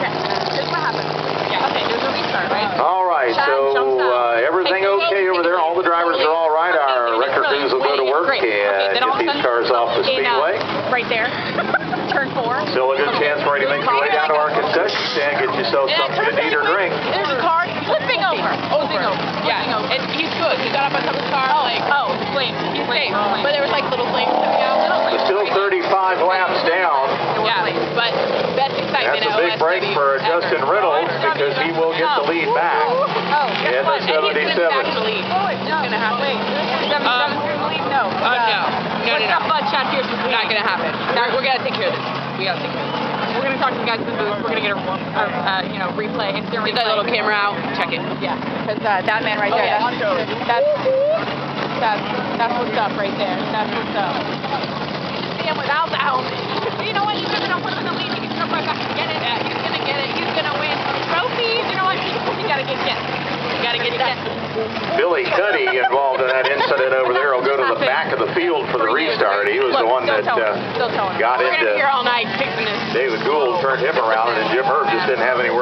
Okay. Here's what happened. Yeah. Okay, there's a restart, right? All right, Chad jumps so out. everything okay over there? All the drivers are all right? Our record crews will go to work and then all of a get these sudden, cars off the speedway. Right there. Turn 4. Still a good chance for you to make your way down to our concession stand, get yourself something to eat or drink. There's a car flipping over. Flipping over. Yeah, and he's good. He got up on top of the car. Flames. He's safe. But there was like little flames coming out. We're still 35 laps down. Yeah, but best excitement That's a big break for Justin Reynolds because he will get the lead back. And the he's going to be 77. back in the lead. It's going to happen. Wait, 77 in the lead? No. What's Chad Pearson's lead? Not going to happen. We're going to take care of this. We got to take care of this. We're going to talk to the guys in the booth. We're going to get a replay, instant replay. Get that little camera out. Check it. Yeah, because that man right there, that's what's up right there. That's what's up. See him without the helmet. You know what? He's never going to put him in the lead. He can come right back and get it. Yeah, he's going to get it. He's going to win trophies. You know what? You got to get it. You got to get it. Billy Cuddy involved in that incident over there will go to the back of the field for the restart. He was the one that got We're going to be into here all night fixing this. David Gould, turned him around, and Jim Herb just didn't have anywhere to